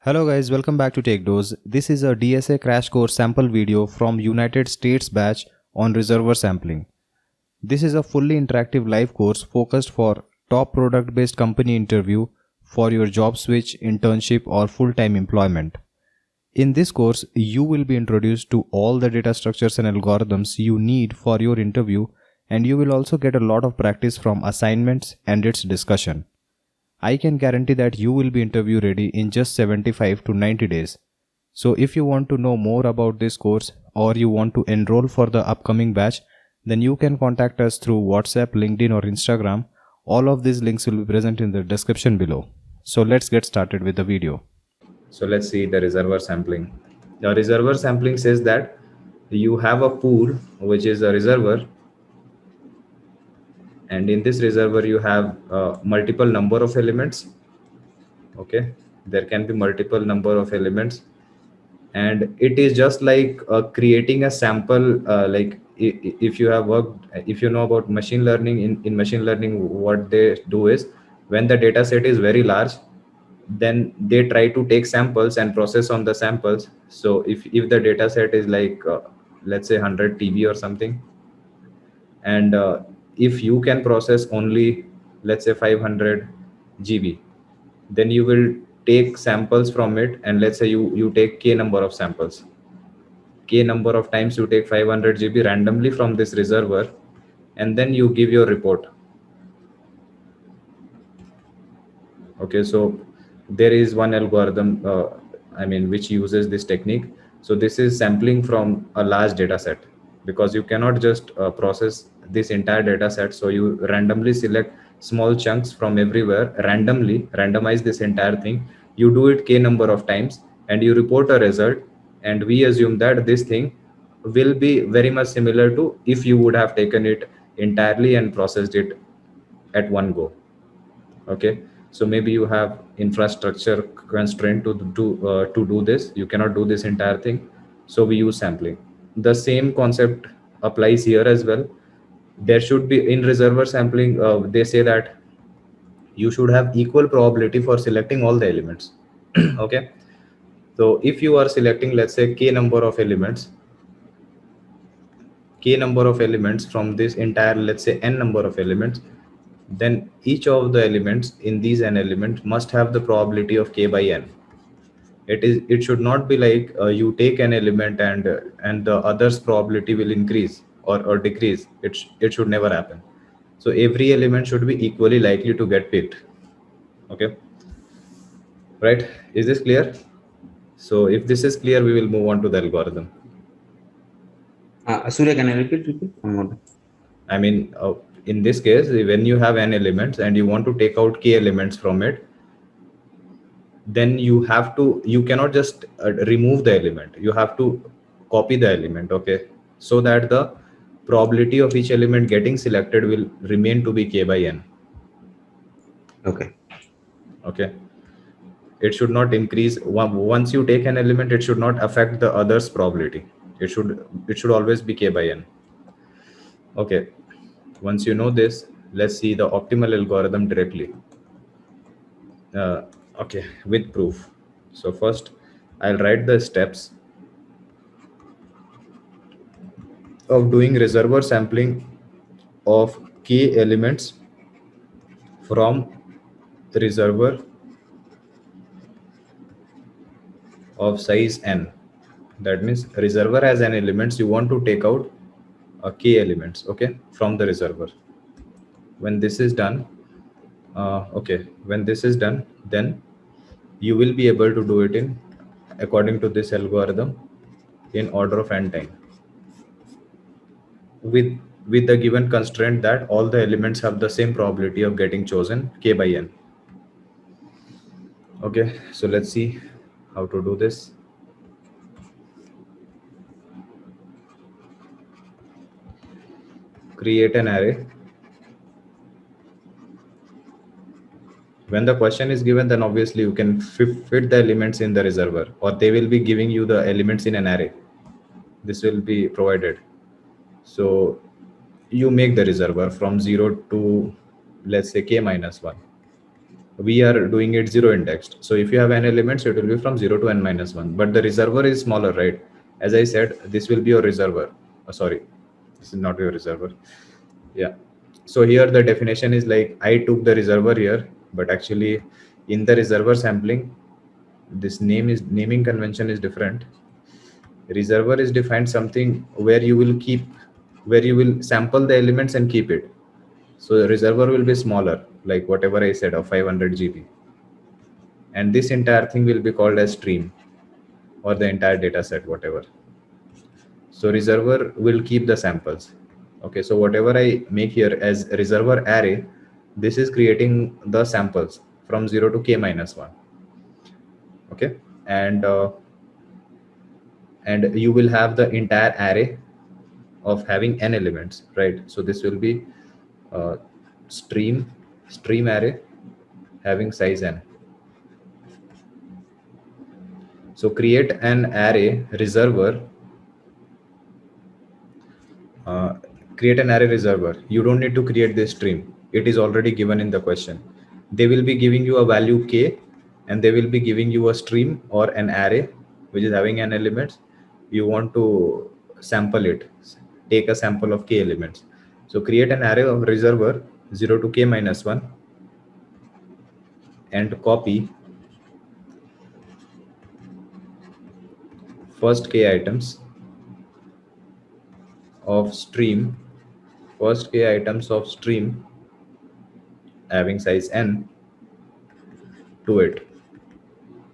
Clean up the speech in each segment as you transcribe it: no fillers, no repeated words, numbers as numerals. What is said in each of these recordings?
Hello guys, welcome back to TechDose. This is a DSA crash course sample video from United States batch on reservoir sampling. This is a fully interactive live course focused for top product based company interview for your job switch, internship or full-time employment. In this course, you will be introduced to all the data structures and algorithms you need for your interview, and you will also get a lot of practice from assignments and its discussion. I can guarantee that you will be interview ready in just 75 to 90 days. So if you want to know more about this course or you want to enroll for the upcoming batch, then you can contact us through WhatsApp, LinkedIn or Instagram. All of these links will be present in the description below. So let's get started with the video. So let's see the reservoir sampling. The reservoir sampling says that you have a pool, which is a reservoir, and in this reservoir you have multiple number of elements. Okay, there can be multiple number of elements, and it is just like creating a sample. If you have worked, if you know about machine learning, in machine learning, what they do is when the data set is very large, then they try to take samples and process on the samples. So if the data set is like let's say 100 TB or something, and if you can process only, let's say, 500 GB, then you will take samples from it, and let's say you take k number of samples, k number of times you take 500 GB randomly from this reservoir, and then you give your report. Okay, so there is one algorithm which uses this technique. So this is sampling from a large data set, because you cannot just process this entire data set. So you randomly select small chunks from everywhere, randomize this entire thing. You do it k number of times and you report a result, and we assume that this thing will be very much similar to if you would have taken it entirely and processed it at one go. Okay, so maybe you have infrastructure constraint to do this. You cannot do this entire thing, so we use sampling. The same concept applies here as well. There should be, in reservoir sampling, they say that you should have equal probability for selecting all the elements. Okay, so if you are selecting, let's say, k number of elements from this entire, let's say, n number of elements, then each of the elements in these n elements must have the probability of k by n. It should not be like you take an element and the others probability will increase or decrease. It should never happen. So every element should be equally likely to get picked. Okay, right? Is this clear? So if this is clear, we will move on to the algorithm. Surya, can I repeat one more time? I mean, in this case, when you have n elements and you want to take out k elements from it, then you cannot just remove the element. You have to copy the element. Okay, so that the probability of each element getting selected will remain to be k by n. Okay, it should not increase. Once you take an element, it should not affect the others probability. It should always be k by n. Okay, once you know this, let's see the optimal algorithm directly. Okay, with proof. So first I'll write the steps of doing reservoir sampling of k elements from reservoir of size n. That means reservoir has n elements. You want to take out k elements, okay, from the reservoir. When this is done, then you will be able to do it in according to this algorithm in order of n time, with the given constraint that all the elements have the same probability of getting chosen, k by n. Okay, so let's see how to do this. Create an array. When the question is given, then obviously you can fit the elements in the reservoir, or they will be giving you the elements in an array. This will be provided. So you make the reservoir from 0 to, let's say, k minus 1. we are doing it zero indexed. So if you have n elements, it will be from 0 to n minus 1. But the reservoir is smaller, right? As I said, this will be your reservoir. Sorry, this is not your reservoir. Yeah. So here the definition is like I took the reservoir here, but actually in the reservoir sampling, this naming convention is different. Reservoir is defined something where you will sample the elements and keep it. So the reservoir will be smaller, like whatever I said of 500 GB. And this entire thing will be called as stream, or the entire data set, whatever. So reservoir will keep the samples. Okay, so whatever I make here as reservoir array, this is creating the samples from 0 to k minus 1. Okay, and you will have the entire array of having n elements, right? So this will be stream array having size n. So create an array reservoir. Create an array reservoir. You don't need to create this stream. It is already given in the question. They will be giving you a value k, and they will be giving you a stream or an array which is having n elements. You want to sample it. Take a sample of k elements. So create an array of reservoir 0 to k minus 1 and copy first k items of stream, having size n to it.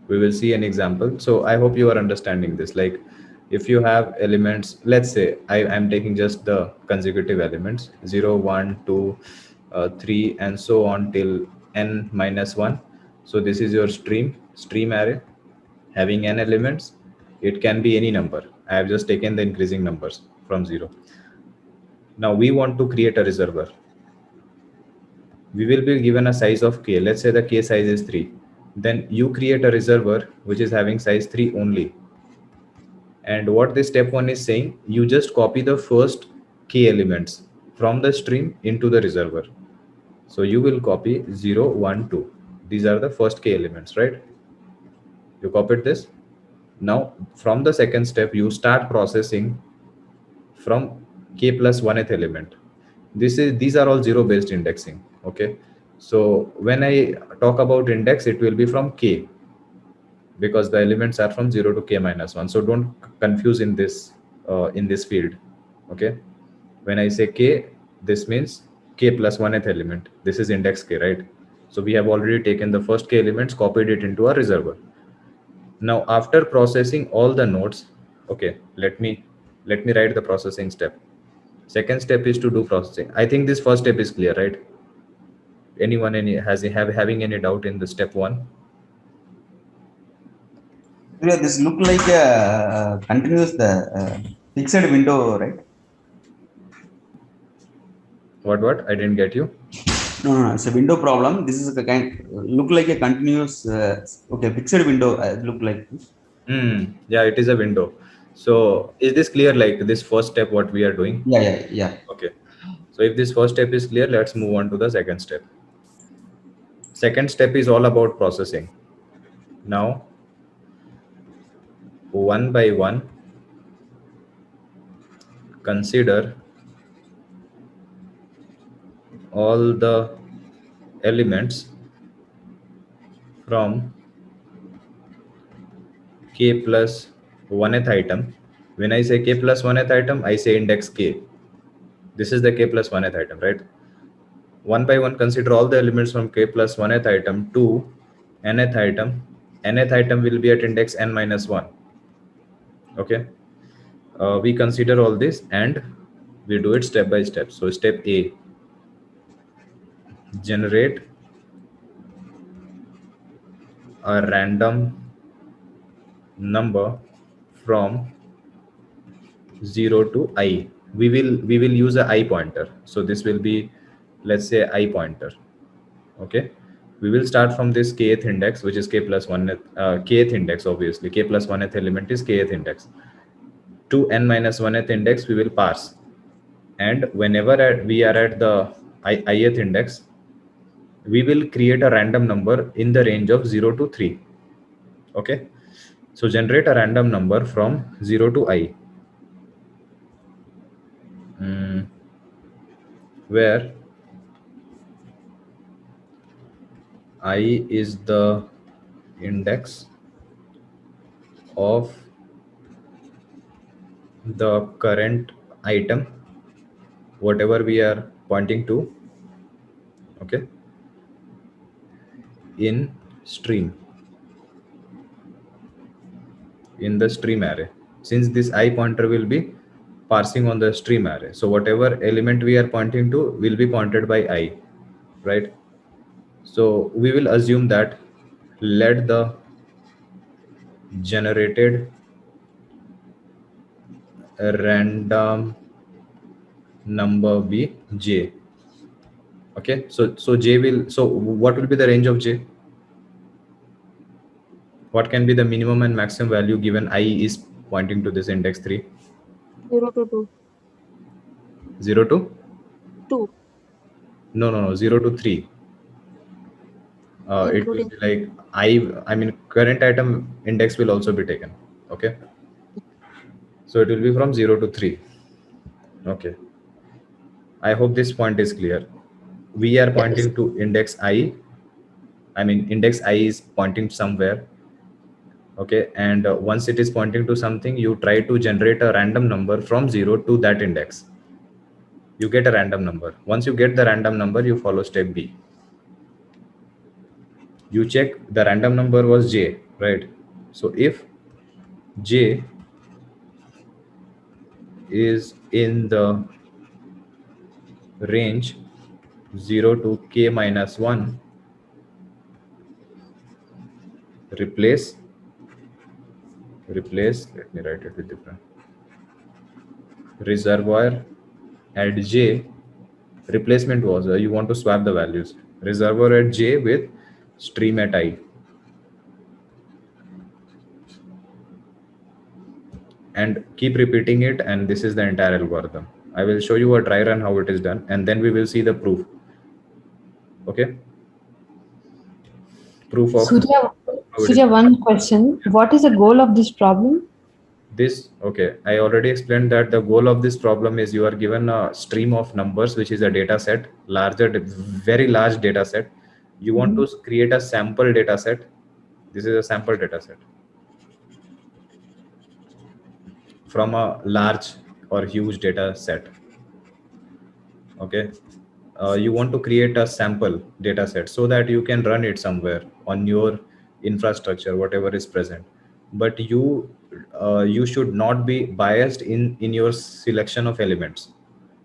We will see an example. So I hope you are understanding this. Like if you have elements, let's say I am taking just the consecutive elements 0, 1, 2, 3 and so on till n minus 1. So this is your stream array having n elements. It can be any number. I have just taken the increasing numbers from 0. Now we want to create a reservoir. We will be given a size of k. Let's say the k size is 3. Then you create a reservoir which is having size 3 only. And what this step 1 is saying, you just copy the first k elements from the stream into the reservoir. So you will copy 0, 1, 2. These are the first k elements, right? You copied this. Now from the second step, you start processing from k plus 1th element. These are all zero based indexing. Okay, so when I talk about index, it will be from k, because the elements are from 0 to k minus 1. So don't confuse in this field. Okay, when I say k, this means k plus 1th element. This is index k, right? So we have already taken the first k elements, copied it into a reservoir. Now after processing all the nodes, okay, let me write the processing step. Second step is to do processing. I think this first step is clear, right? Anyone having any doubt in the step 1? Yeah, this look like a continuous fixed window, right? What? I didn't get you. No, it's a window problem. This is a kind look like a continuous fixed window. Look like. Yeah, it is a window. So is this clear, like this first step what we are doing? Yeah. Okay, so if this first step is clear, let's move on to the second step. Second step is all about processing. Now one by one, consider all the elements from k plus 1th item. When I say k plus 1th item, I say index k. This is the k plus 1th item, right? One by one, consider all the elements from k plus 1th item to nth item. Nth item will be at index n minus 1. Okay, we consider all this and we do it step by step. So step A, generate a random number from 0 to I. We will use a I pointer. So this will be, let's say, I pointer. Okay, we will start from this kth index, which is k plus 1th kth index. Obviously k plus 1th element is kth index. To n minus 1th index we will parse, and whenever we are at the ith index, we will create a random number in the range of 0 to 3. Okay, so generate a random number from 0 to I, where I is the index of the current item, whatever we are pointing to, okay, in stream, in the stream array. Since this I pointer will be parsing on the stream array, so whatever element we are pointing to will be pointed by I, right? So we will assume that let the generated random number be j. Okay, so j will, so what will be the range of j? What can be the minimum and maximum value given I is pointing to this index 3? 0 to 2. 0 to 2. no 0 to 3. It will Including be like I mean current item index will also be taken. Okay, so it will be from 0 to 3. Okay, I hope this point is clear. We are pointing to index I mean index I is pointing somewhere. Okay, and once it is pointing to something, you try to generate a random number from 0 to that index. You get a random number. Once you get the random number, you follow step B. You check the random number was j, right? So if j is in the range 0 to k minus 1, replace, let me write it with different, reservoir at j, replacement was you want to swap the values, reservoir at j with stream at I, and keep repeating it, and this is the entire algorithm. I will show you a dry run how it is done, and then we will see the proof. Okay, proof of Surya, one question. What is the goal of this problem? this. Okay, I already explained that the goal of this problem is you are given a stream of numbers, which is a data set, very large data set. You want to create a sample data set. This is a sample data set from a large or huge data set. Okay, you want to create a sample data set so that you can run it somewhere on your infrastructure, whatever is present. But you should not be biased in your selection of elements,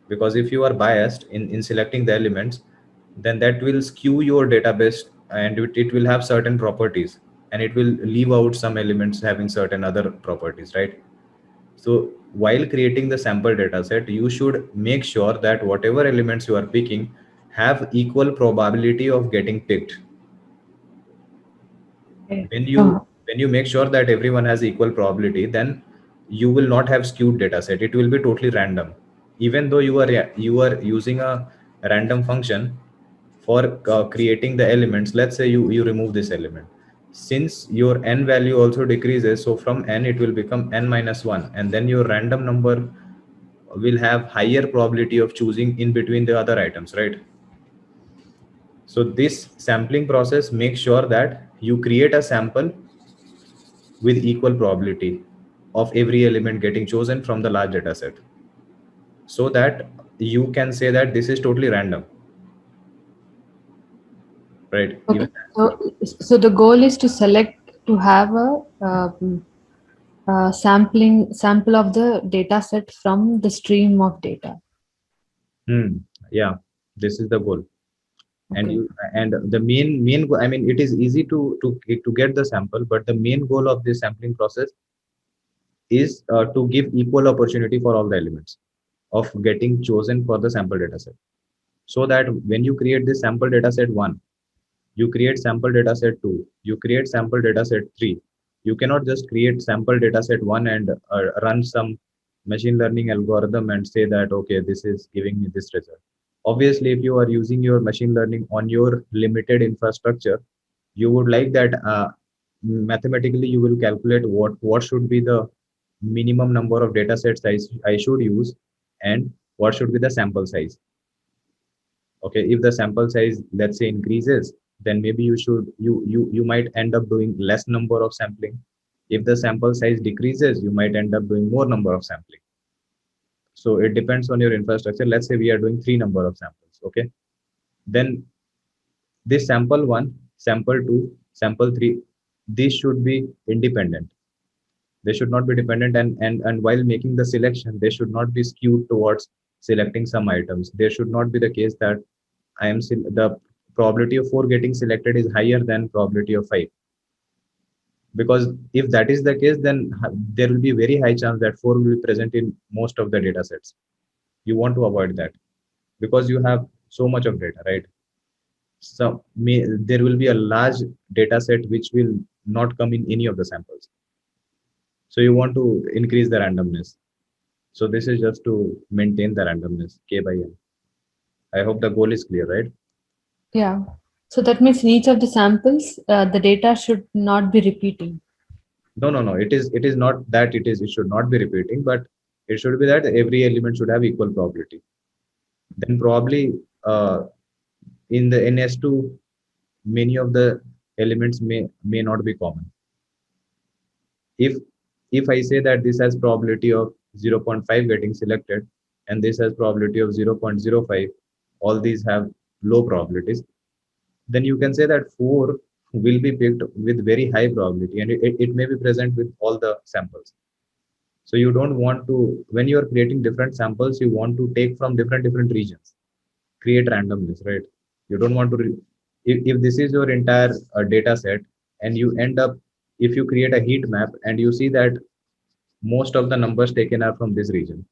because if you are biased in selecting the elements, then that will skew your database, and it will have certain properties, and it will leave out some elements having certain other properties, right? So while creating the sample data set, you should make sure that whatever elements you are picking have equal probability of getting picked. When you make sure that everyone has equal probability, then you will not have skewed data set. It will be totally random. Even though you are using a random function for creating the elements, let's say you remove this element, since your n value also decreases, so from n it will become n minus 1, and then your random number will have higher probability of choosing in between the other items, right? So this sampling process makes sure that you create a sample with equal probability of every element getting chosen from the large data set, so that you can say that this is totally random, right? Okay. So the goal is to have a sample of the data set from the stream of data. Yeah, this is the goal. Okay. And the main I mean, it is easy to get the sample, but the main goal of this sampling process is to give equal opportunity for all the elements of getting chosen for the sample data set, so that when you create this sample data set 1, you create sample data set 2, you create sample data set 3, you cannot just create sample data set 1 and run some machine learning algorithm and say that okay, this is giving me this result. Obviously, if you are using your machine learning on your limited infrastructure, you would like that mathematically you will calculate what should be the minimum number of data sets I should use, and what should be the sample size. Okay, if the sample size, let's say, increases, then maybe you might end up doing less number of sampling. If the sample size decreases, you might end up doing more number of sampling. So it depends on your infrastructure. Let's say we are doing 3 number of samples. Okay, then this sample 1, sample 2, sample 3, these should be independent. They should not be dependent, and while making the selection, they should not be skewed towards selecting some items. There should not be the case that the probability of 4 getting selected is higher than probability of 5, because if that is the case, then there will be very high chance that 4 will be present in most of the data sets. You want to avoid that because you have so much of data, right? So there will be a large data set which will not come in any of the samples. So you want to increase the randomness. So this is just to maintain the randomness k by n. I hope the goal is clear, right? Yeah. So that means in each of the samples, the data should not be repeating. No. It is not that it should not be repeating, but it should be that every element should have equal probability. Then probably in the NS2, many of the elements may not be common. If I say that this has probability of 0.5 getting selected, and this has probability of 0.05, all these have low probabilities, then you can say that 4 will be picked with very high probability, and it may be present with all the samples. So you don't want to, when you are creating different samples, you want to take from different regions, create randomness, right? You don't want to if this is your entire data set, and you end up, if you create a heat map and you see that most of the numbers taken are from this region,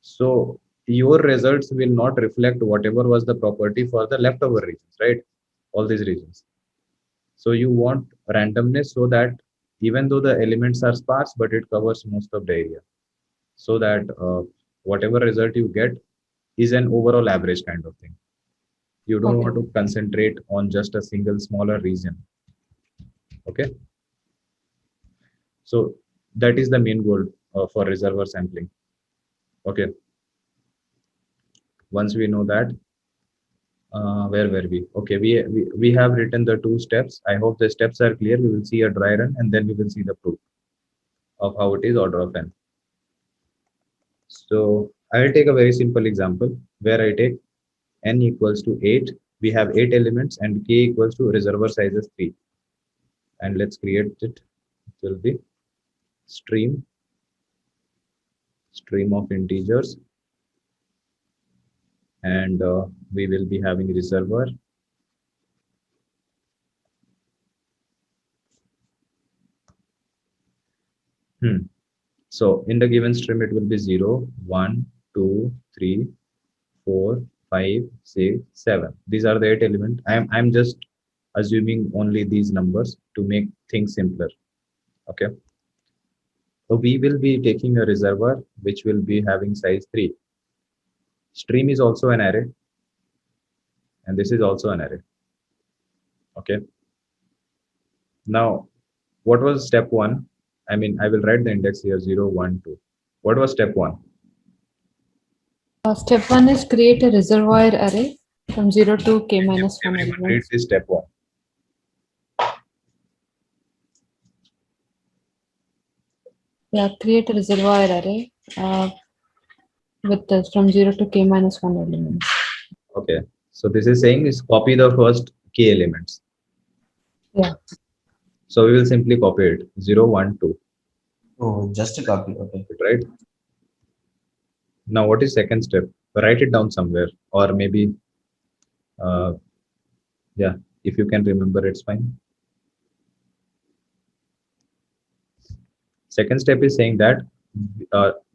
so your results will not reflect whatever was the property for the leftover regions, right? All these regions. So you want randomness so that even though the elements are sparse, but it covers most of the area, so that whatever result you get is an overall average kind of thing. You don't Okay. want to concentrate on just a single smaller region. Okay, so that is the main goal for reservoir sampling. Okay, once we know that, where were we? Okay, we have written the 2 steps. I hope the steps are clear. We will see a dry run, and then we will see the proof of how it is order of n. So I will take a very simple example where I take n equals to 8. We have 8 elements, and k equals to reservoir size is 3. And let's create it. It will be stream of integers, and we will be having reservoir. So in the given stream, it will be 0, 1, 2, 3, 4, 5, 6, 7. These are the 8 elements. I'm just assuming only these numbers to make things simpler. Okay. So we will be taking a reservoir which will be having size 3. Stream is also an array, and this is also an array. Okay. Now, what was step 1? I mean, I will write the index here 0, 1, 2. What was step 1? Step 1 is create a reservoir array from 0 to k minus 1 Everyone reads elements. this step 1. Yeah, create a reservoir array with from 0 to k minus 1 elements. Okay. So this is saying is copy the first k elements. Yeah. So we will simply copy it 0, 1, 2. Oh, just a copy. Okay. Right. Now, what is second step? Write it down somewhere, or maybe, yeah, if you can remember, it's fine. Second step is saying that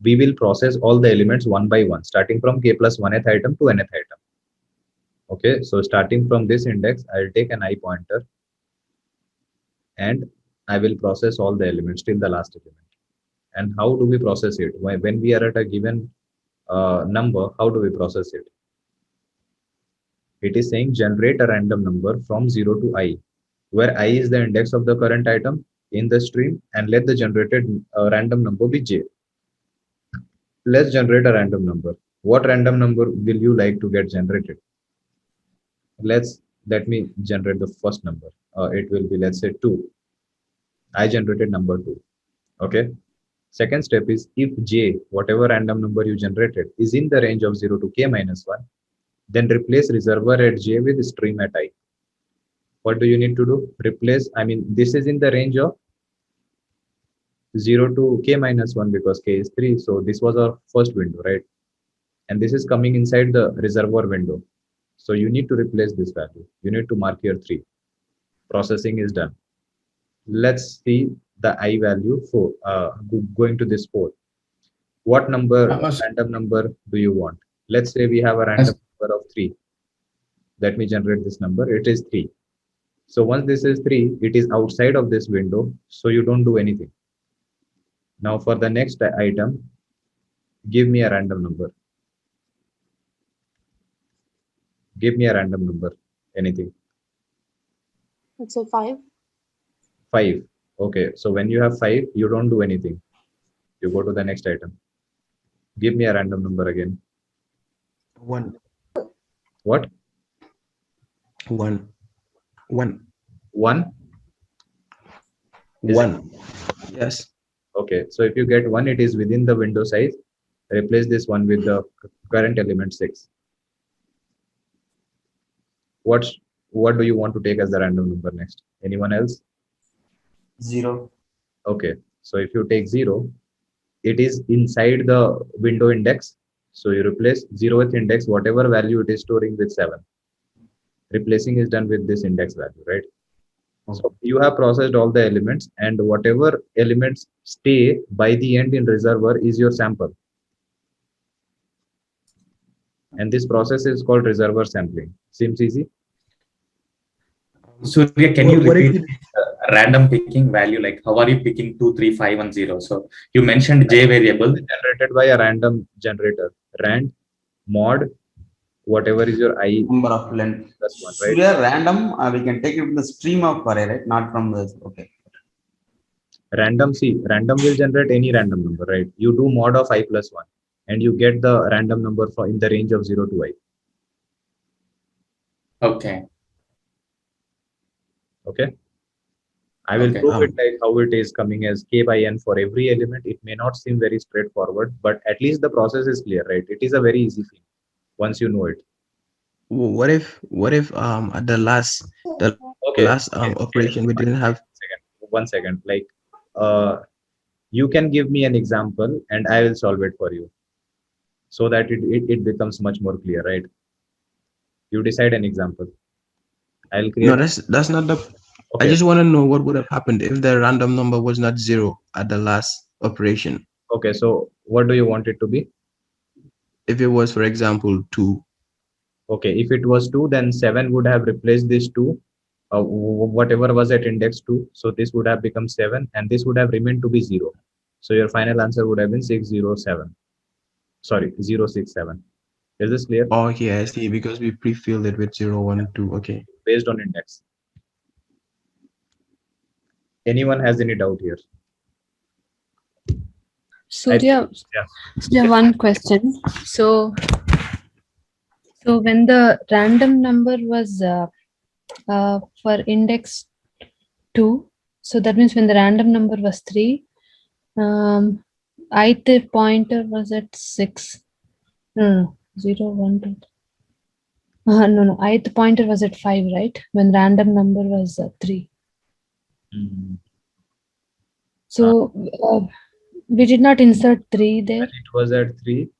we will process all the elements one by one, starting from k plus 1th item to nth item. Okay, so starting from this index, I'll take an I pointer, and I will process all the elements till the last element. And how do we process it? When we are at a given number, how do we process it? It is saying generate a random number from 0 to I, where I is the index of the current item in the stream, and let the generated random number be j. Let's generate a random number. What random number will you like to get generated? Let me generate the first number. It will be, let's say, 2. I generated number 2. Okay. Second step is, if j, whatever random number you generated, is in the range of 0 to k minus 1, then replace reservoir at j with stream at I. What do you need to do? Replace, I mean, this is in the range of 0 to k minus 1 because k is 3. So this was our first window, right? And this is coming inside the reservoir window. So you need to replace this value. You need to mark here 3. Processing is done. Let's see the I value for going to this 4. What number, random number do you want? Let's say we have a random number of 3. Let me generate this number. It is 3. So once this is 3, it is outside of this window. So you don't do anything. Now for the next item, give me a random number. Give me a random number. Anything. Let's say 5. 5. Okay. So when you have 5, you don't do anything. You go to the next item. Give me a random number again. 1. What? 1. 1. 1? Is 1. Yes. Okay. So if you get 1, it is within the window size. Replace this one with the current element 6. What do you want to take as the random number next? Anyone else? 0. Okay. So if you take 0, it is inside the window index. So you replace 0th index, whatever value it is storing, with 7. Replacing is done with this index value, right? So you have processed all the elements, and whatever elements stay by the end in reservoir is your sample. And this process is called reservoir sampling. Seems easy? Surya, can you What if repeat random picking value? Like, how are you picking 2, 3, 5, and 0? So you mentioned j variable. Generated by a random generator. Rand mod whatever is your I Number of length. plus 1, right? Surya, random, we can take it from the stream of array, right? Not from this. Okay. Random, see, random will generate any random number, right? You do mod of I plus 1 and you get the random number for in the range of 0 to I. Okay. Okay. I will Okay. prove it like how it is coming as k by n for every element. It may not seem very straightforward, but at least the process is clear, right? It is a very easy thing once you know it. what if at the last operation we didn't have One second. Like you can give me an example and I will solve it for you so that it becomes much more clear, right? You decide an example. I'll create. No, that's not the I Okay. just want to know what would have happened if the random number was not 0 at the last operation. Okay, so what do you want it to be? If it was, for example, 2. Okay, if it was 2, then 7 would have replaced this 2, whatever was at index 2. So this would have become 7 and this would have remained to be 0. So your final answer would have been 607. Sorry, 067. Is this clear? Oh, okay, I see, because we pre-filled it with 0, 1, 2. Okay. Based on index. Anyone has any doubt here? Surya, Yeah. Surya, one question. So when the random number was for index 2, so that means when the random number was 3, ith pointer was at 6. No, 0, 1, 2. No, ith pointer was at 5, right? When random number was 3. So we did not insert 3 there. When it was at 3,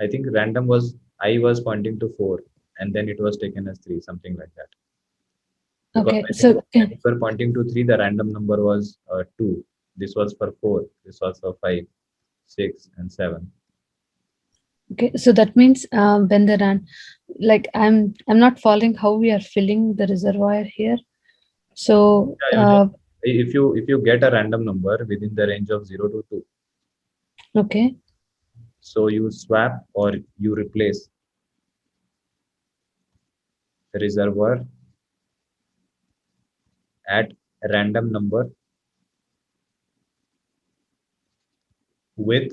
I think random was, I was pointing to 4 and then it was taken as 3, something like that. Because Okay, when so you were pointing to 3, the random number was 2. This was for 4. This was for 5, 6, and 7. okay, so that means when the like I'm not following how we are filling the reservoir here. So If you get a random number within the range of 0 to 2, okay, so you swap or you replace reservoir at random number with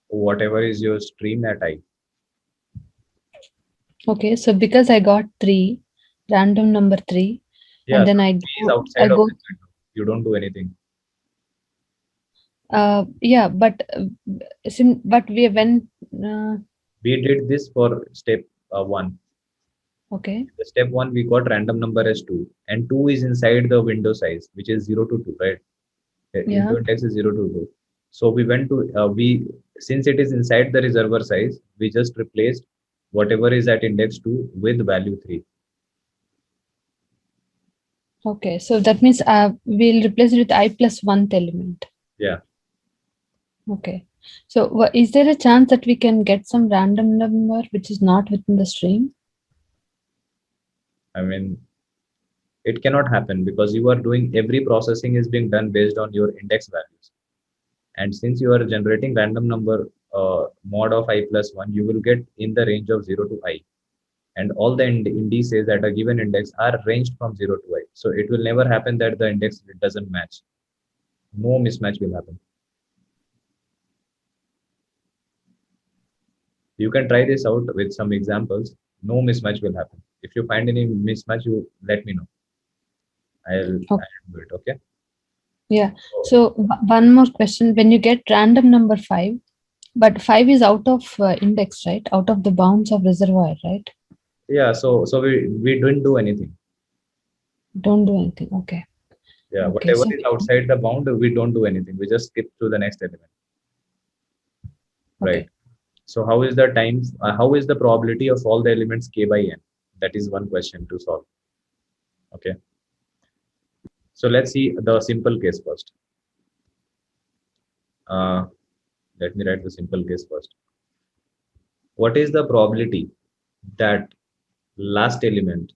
whatever is your stream at I. Okay, so because I got 3, random number 3, Yeah, and then so I B is go, outside of this window. You don't do anything. yeah, but but we went, We did this for step 1. okay, The step 1 we got random number as 2, and 2 is inside the window size, which is 0 to 2, right? The yeah, window index is 0 to 2. So we went to since it is inside the reservoir size, we just replaced whatever is at index 2 with value 3. okay. So that means we'll replace it with I plus 1th element. Yeah. Okay. So is there a chance that we can get some random number which is not within the stream? I mean, it cannot happen because you are doing every processing is being done based on your index values. And since you are generating random number mod of I plus 1, you will get in the range of 0 to I. And all the indices at a given index are ranged from 0 to I. So it will never happen that the index doesn't match. No mismatch will happen. You can try this out with some examples. No mismatch will happen. If you find any mismatch, you let me know. I'll do it. Okay. Yeah. So one more question. When you get random number 5, but 5 is out of index, right? Out of the bounds of reservoir, right? Yeah. So we didn't do anything. Don't do anything. Okay. Yeah. Okay, Whatever so is outside the bound, we don't do anything. We just skip to the next element. Right. okay. So how is the times? How is the probability of all the elements k by n? That is one question to solve. Okay. So let's see the simple case first. Let me write the simple case first. What is the probability that last element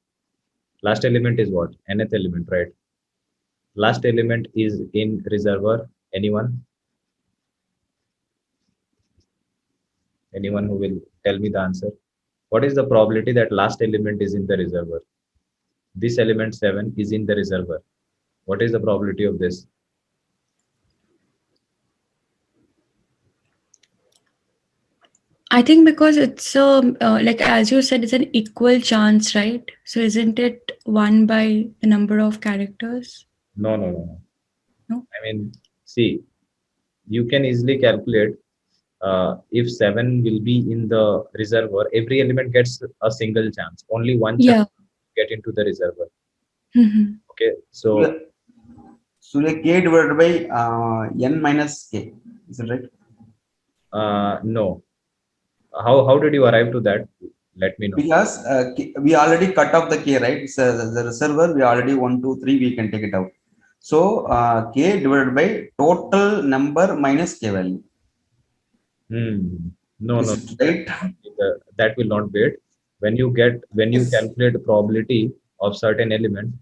is what? Nth element, right? Last element is in reservoir. Anyone? Anyone who will tell me the answer? What is the probability that last element is in the reservoir? This element 7 is in the reservoir. What is the probability of this? I think because it's like as you said, it's an equal chance, right? So isn't it 1 by the number of characters? No. No? I mean, see, you can easily calculate if 7 will be in the reservoir, every element gets a single chance. Only one chance Yeah. to get into the reservoir. Mhm. Okay, so Surya, k divided by n minus k. Is it right? no. How did you arrive to that? Let me know. Because we already cut off the k, right? So the reservoir, we already 1, 2, 3, we can take it out. So k divided by total number minus k value. No. Is it right? That will not be it. When you calculate the probability of certain element,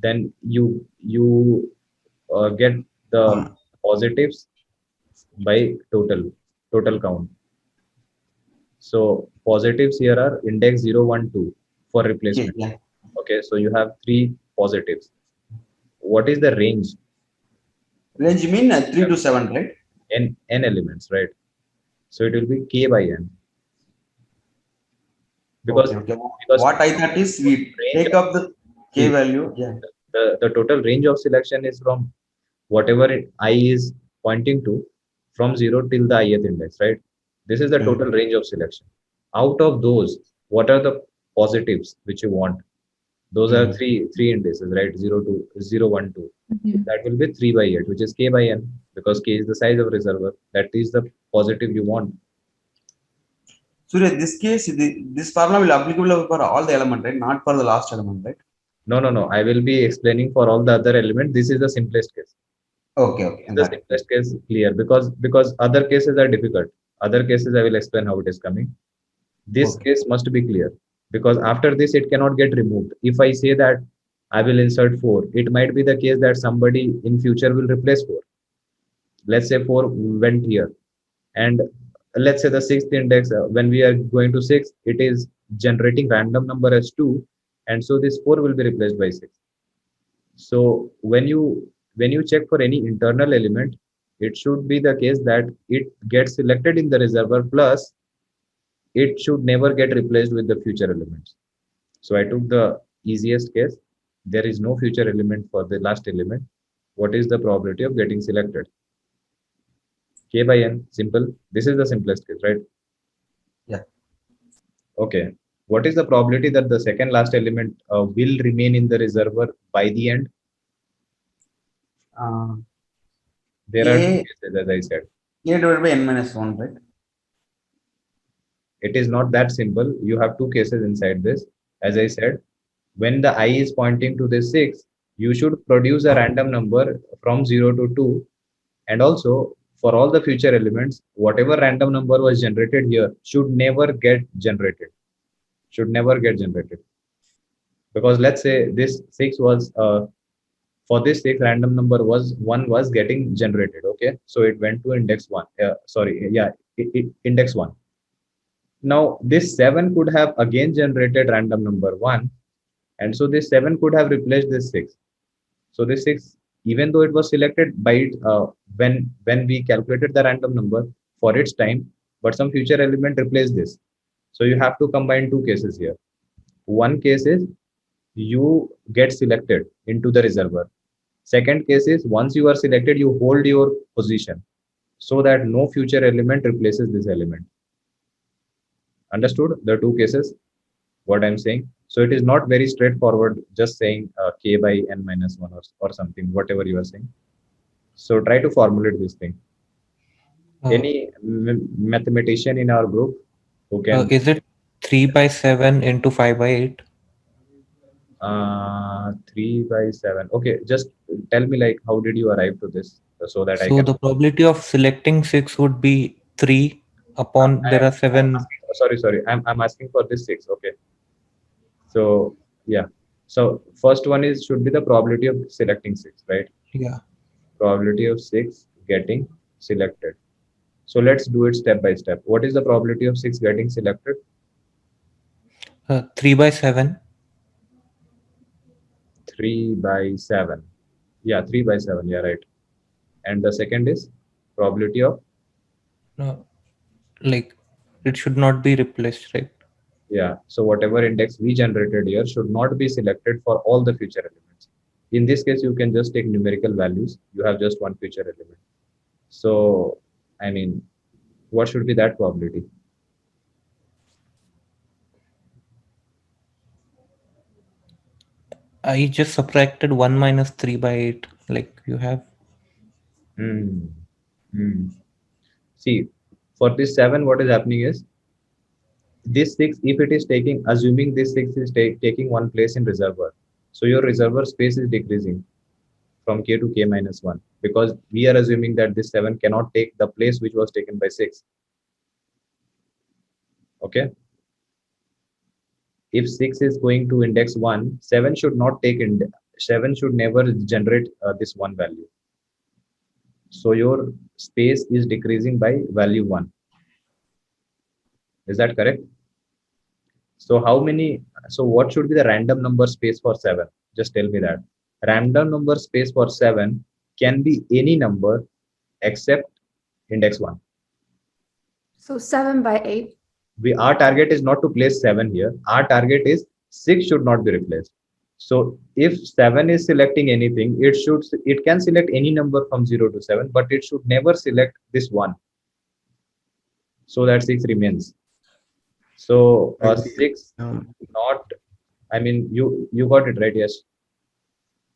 then you get the positives by total count. So positives here are index 0, 1, 2 for replacement. Yeah. Okay, so you have 3 positives. What is the range? Range mean 3 to 7, right? N elements, right? So it will be k by n. Because What I thought is we take up the k value. Yeah. The total range of selection is from whatever I is pointing to from 0 till the ith index, right? This is the total range of selection. Out of those, what are the positives which you want? Those are three indices, right? 0 to 0, 1, 2. Yeah. That will be 3 by 8, which is k by n, because k is the size of reservoir. That is the positive you want. So in this case, this formula will applicable for all the element, right? Not for the last element, right? No. I will be explaining for all the other elements. This is the simplest case. Okay. The simplest case clear because other cases are difficult. Other cases I will explain how it is coming. This case must be clear because after this it cannot get removed. If I say that I will insert 4, it might be the case that somebody in future will replace 4. Let's say 4 went here, and let's say the 6th index when we are going to 6, it is generating random number as 2, and so this 4 will be replaced by 6. So when you check for any internal element, it should be the case that it gets selected in the reservoir, plus it should never get replaced with the future elements. So I took the easiest case. There is no future element for the last element. What is the probability of getting selected? K by n, simple. This is the simplest case, right? Yeah. Okay. What is the probability that the second last element will remain in the reservoir by the end? There are two A cases, as I said. divided by n minus 1, right? It is not that simple. You have two cases inside this. As I said, when the eye is pointing to this 6, you should produce a random number from 0 to 2. And also, for all the future elements, whatever random number was generated here should never get generated. Should never get generated. Because let's say this 6 was, for this 6, random number was 1 was getting generated. Okay. So it went to index 1. Index 1. Now this 7 could have again generated random number 1, and so this 7 could have replaced this 6. So this 6, even though it was selected by it when we calculated the random number for its time, but some future element replaced this. So you have to combine two cases here. One case is you get selected into the reservoir. Second case is once you are selected, you hold your position so that no future element replaces this element. Understood the two cases, what I'm saying? So it is not very straightforward just saying k by n minus 1 or something, whatever you are saying. So try to formulate this thing. Any mathematician in our group who can is it 3 by 7 into 5 by 8? 3 by 7. Okay, just tell me like how did you arrive to this so that I So can. the probability of selecting 6 would be 3 upon there are 7. Sorry, I'm asking for this 6. Okay, so yeah, so first one is should be the probability of selecting 6, right? Yeah. Probability of 6 getting selected. So let's do it step by step. What is the probability of 6 getting selected? 3 by 7. 3 by 7. Yeah, 3 by 7. Yeah, right. And the second is probability of, Like it should not be replaced, right? yeah, so whatever index we generated here should not be selected for all the future elements. In this case, you can just take numerical values. You have just one future element. So I mean, what should be that probability? I just subtracted 1 minus 3 by 8, like you have. See, for this 7, what is happening is this 6, if it is taking, assuming this 6 is taking one place in reservoir, so your reservoir space is decreasing from k to k minus 1, because we are assuming that this 7 cannot take the place which was taken by 6. Okay, if 6 is going to index 1, 7 should not take 7 should never generate this one value. So your space is decreasing by value 1. Is that correct? So how many, so what should be the random number space for 7? Just tell me that. Random number space for 7 can be any number except index 1. So 7 by 8. Our target is not to place 7 here. Our target is 6 should not be replaced. So if 7 is selecting anything, it can select any number from 0 to 7, but it should never select this 1, so that 6 remains. So 6 not, I mean, you got it right? Yes.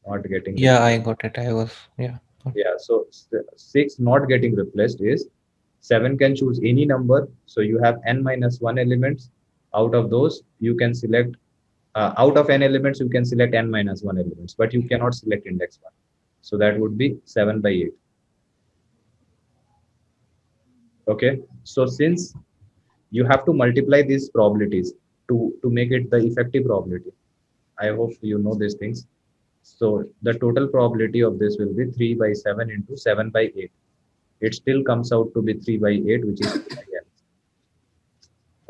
Not getting. Yeah, I got it. I was, yeah. Yeah, so 6 not getting replaced is 7 can choose any number. So you have n minus 1 elements. Out of those, you can select, out of n elements, you can select n minus 1 elements, but you cannot select index 1. So that would be 7 by 8. Okay, so since you have to multiply these probabilities to make it the effective probability, I hope you know these things. So the total probability of this will be 3 by 7 into 7 by 8. It still comes out to be 3 by 8, which is 3 by n.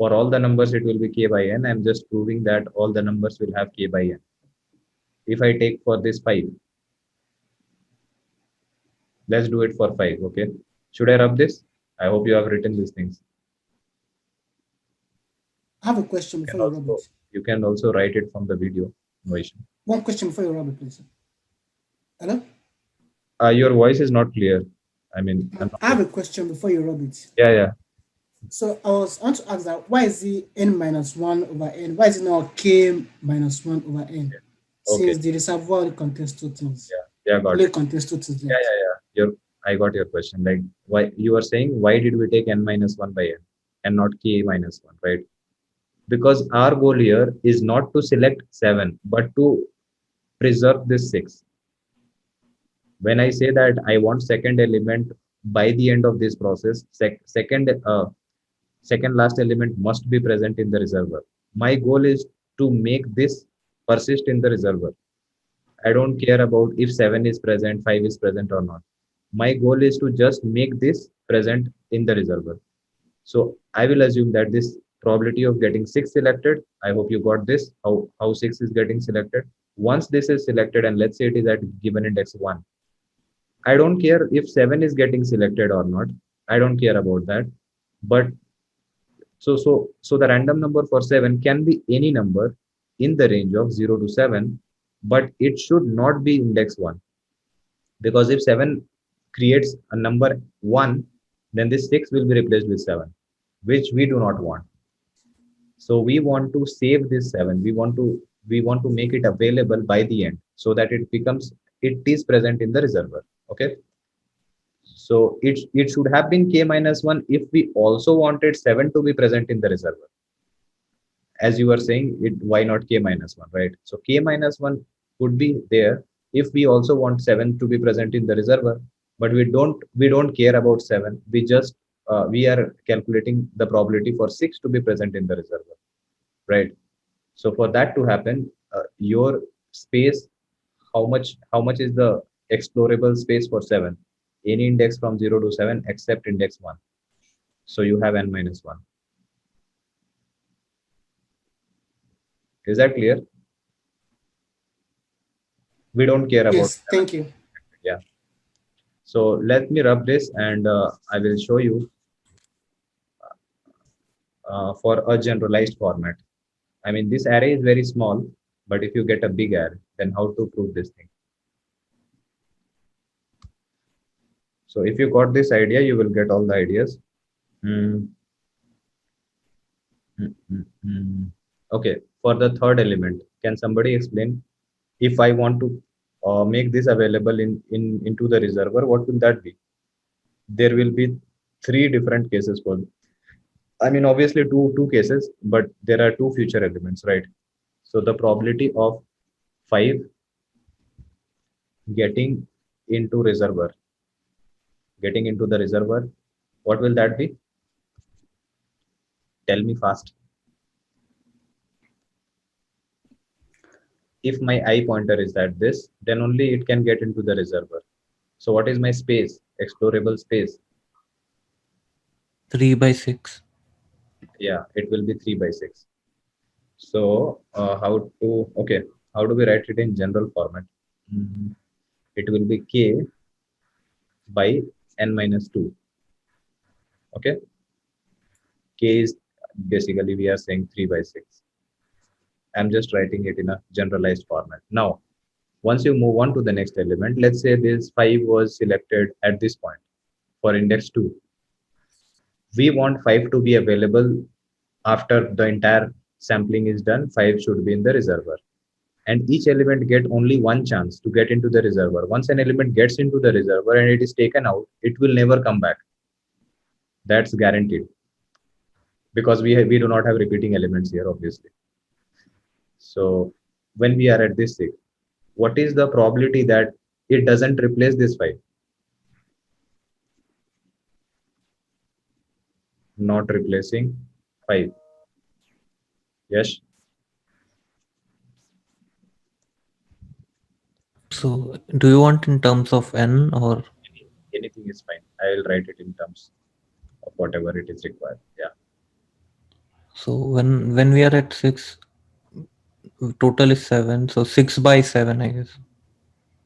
For all the numbers, it will be k by n. I'm just proving that all the numbers will have k by n. If I take for this 5, let's do it for 5, okay? Should I rub this? I hope you have written these things. I have a question before you rub it. You can also write it from the video. No issue. One question before you rub it, please. Hello? Your voice is not clear. I mean, I have a question before you rub it. Yeah. So I want to ask that why is it n minus 1 over n? Why is it not k minus 1 over n? Okay. Since the reservoir only contains two things. Yeah, got only it. contains two things. Yeah. I got your question. Like, why you are saying why did we take n minus 1 by n and not k minus 1, right? Because our goal here is not to select 7, but to preserve this 6. When I say that I want second element by the end of this process, second last element must be present in the reservoir. My goal is to make this persist in the reservoir. I don't care about if 7 is present, 5 is present or not. My goal is to just make this present in the reservoir. So I will assume that this probability of getting 6 selected, I hope you got this, how 6 is getting selected. Once this is selected, and let's say it is at given index 1, I don't care if 7 is getting selected or not. I don't care about that. But so the random number for 7 can be any number in the range of 0 to 7, but it should not be index 1. Because if 7 creates a number 1, then this 6 will be replaced with 7, which we do not want. So we want to save this 7. We want to make it available by the end so that it is present in the reservoir. Okay. So it should have been k minus 1 if we also wanted 7 to be present in the reservoir. As you were saying, why not k minus 1, right? So k minus 1 would be there if we also want 7 to be present in the reservoir, but we don't care about 7. We just we are calculating the probability for 6 to be present in the reservoir, right? So for that to happen, your space, how much is the explorable space for 7? Any index from 0 to 7 except index 1. So you have n minus 1. Is that clear? We don't care about. Yes, thank you. Yeah. So let me rub this, and I will show you for a generalized format. I mean, this array is very small, but if you get a big array, then how to prove this thing? So if you got this idea, you will get all the ideas. Okay, for the third element, can somebody explain? If I want to make this available into the reservoir, what will that be? There will be 3 different cases for. I mean, obviously two cases, but there are 2 future elements, right? So the probability of 5 getting into the reservoir, what will that be? Tell me fast. If my I pointer is at this, then only it can get into the reservoir. So what is my space, explorable space? 3 by 6. Yeah, it will be 3 by 6. So how do we write it in general format? It will be k by n minus 2. Okay, k is basically, we are saying 3 by 6. I'm just writing it in a generalized format. Now, once you move on to the next element, let's say this 5 was selected at this point for index 2. We want 5 to be available after the entire sampling is done. 5 should be in the reservoir, and each element get only one chance to get into the reservoir. Once an element gets into the reservoir and it is taken out, it will never come back. That's guaranteed, because we do not have repeating elements here, obviously. So when we are at this 6, what is the probability that it doesn't replace this 5? Not replacing 5. Yes. So do you want in terms of n, or anything is fine? I will write it in terms of whatever it is required. Yeah. So when we are at 6, total is 7. So 6 by 7, I guess.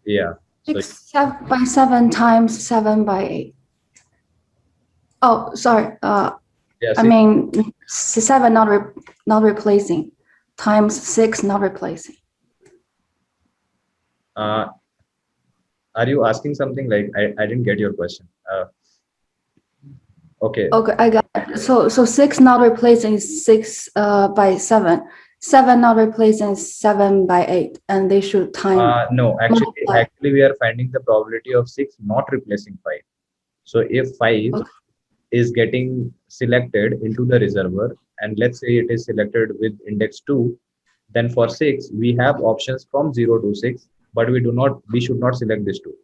Yeah. So 6 by 7 times 7 by 8. Oh, sorry. yeah, I mean, 7 not replacing times 6 not replacing. Are you asking something like I didn't get your question? Okay. Okay, I got it. So 6 not replacing is 6 by 7. 7 not replacing is 7 by 8, and they should time. No, multiply. actually, we are finding the probability of 6 not replacing 5. So if 5 Okay. is getting selected into the reservoir, and let's say it is selected with index 2, then for 6 we have options from 0 to 6, but we should not select this 2.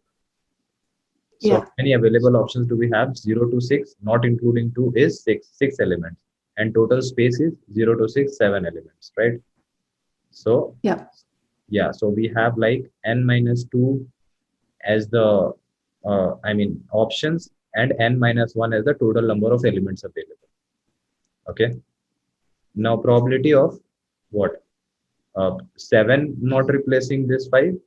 So Yeah. many available options do we have? 0 to 6, not including 2 is 6 elements, and total space is 0 to 6, 7 elements, right? So yeah, so we have like n minus 2 as the options, and n minus 1 as the total number of elements available. Okay. Now probability of what? 7 not replacing this 5.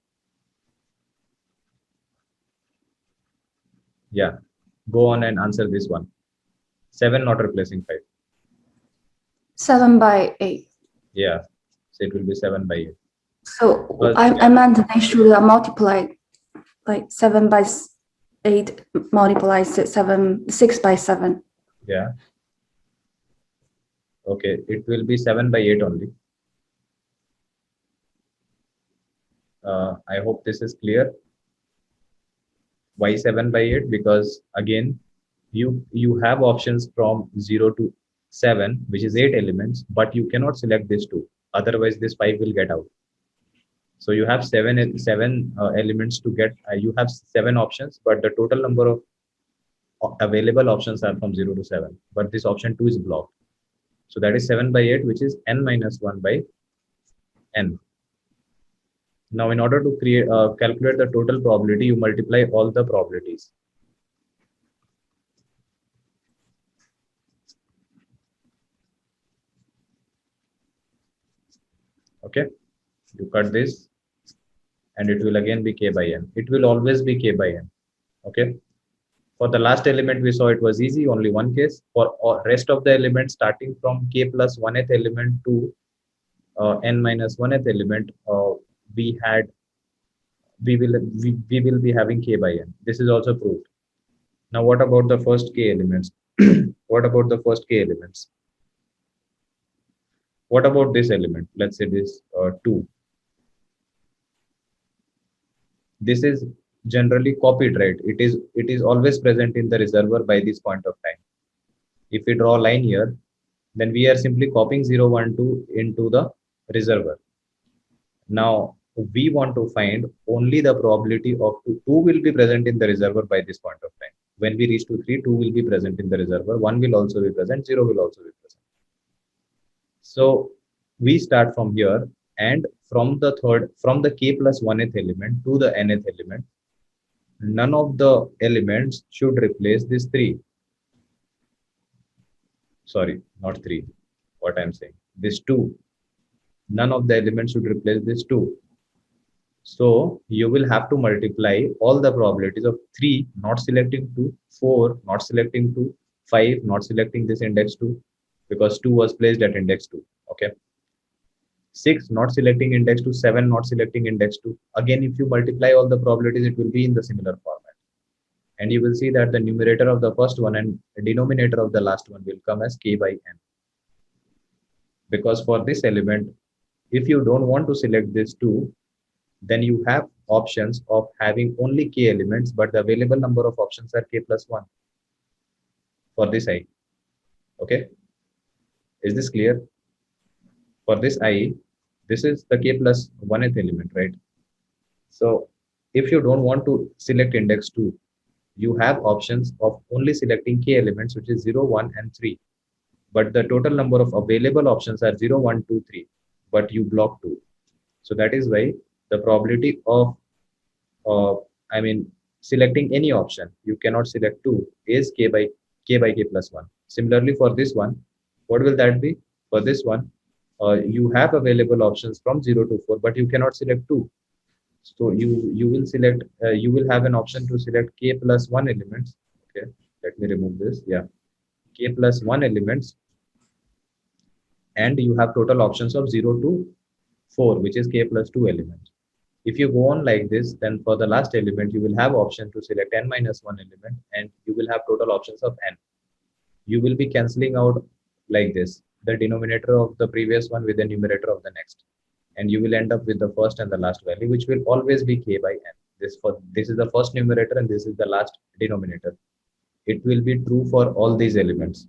Yeah, go on and answer this one. 7 not replacing 5. 7 by 8. Yeah, so it will be 7 by 8. So But, I meant they should multiply like 7 by 8 multiply 6 by 7. yeah. Okay, it will be 7 by 8 only. I hope this is clear. Why 7 by 8? Because again, you have options from 0 to 7, which is 8 elements, but you cannot select this 2. Otherwise, this 5 will get out. So you have seven elements to get. You have 7 options, but the total number of available options are from 0 to 7. But this option 2 is blocked. So that is 7 by 8, which is n minus 1 by n. Now, in order to calculate the total probability, you multiply all the probabilities. Okay, you cut this, and it will again be k by n. It will always be k by n. Okay. For the last element we saw, it was easy, only one case. For rest of the elements, starting from k plus 1th element to n minus 1th element, we will be having k by n. This is also proved. Now, what about the first k elements? What about the first k elements? What about this element? Let's say this 2. This is generally copied, right? It is always present in the reservoir by this point of time. If we draw a line here, then we are simply copying 0, 1, 2 into the reservoir. Now we want to find only the probability of 2. 2 will be present in the reservoir by this point of time. When we reach to 3, 2 will be present in the reservoir. 1 will also be present. 0 will also be present. So we start from here, and from the k plus 1th element to the nth element, none of the elements should replace this 3. Sorry, not 3. What I'm saying, this 2. None of the elements should replace this 2. So you will have to multiply all the probabilities of 3 not selecting 2, 4 not selecting 2, 5 not selecting this index 2, because 2 was placed at index 2. Okay. 6 not selecting index 2, 7 not selecting index 2. Again, if you multiply all the probabilities, it will be in the similar format. And you will see that the numerator of the first one and the denominator of the last one will come as k by n. Because for this element, if you don't want to select this 2, then you have options of having only k elements, but the available number of options are k plus 1 for this I. Okay. Is this clear? For this I, this is the k plus 1th element, right? So if you don't want to select index 2, you have options of only selecting k elements, which is 0, 1, and 3. But the total number of available options are 0, 1, 2, 3. But you block 2. So that is why the probability of selecting any option, you cannot select 2, is k by k plus 1. Similarly, for this one, what will that be? For this one, you have available options from 0 to 4, but you cannot select 2. So you will select, you will have an option to select k plus 1 elements. Okay, let me remove this. Yeah, k plus 1 elements, and you have total options of 0 to 4, which is k plus 2 elements. If you go on like this, then for the last element, you will have option to select n minus 1 element, and you will have total options of n. You will be cancelling out like this, the denominator of the previous one with the numerator of the next, and you will end up with the first and the last value, which will always be k by n. This is the first numerator and this is the last denominator. It will be true for all these elements.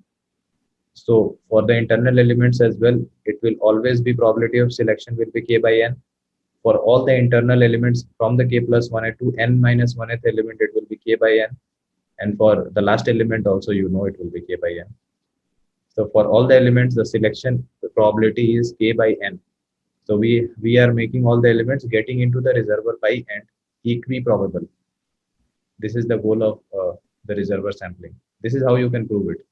So for the internal elements as well, it will always be probability of selection will be k by n. For all the internal elements from the k plus 1 to n minus 1th element, it will be k by n. And for the last element also, you know, it will be k by n. So for all the elements, the selection probability is k by n. So we are making all the elements getting into the reservoir by n equiprobable. This is the goal of the reservoir sampling. This is how you can prove it.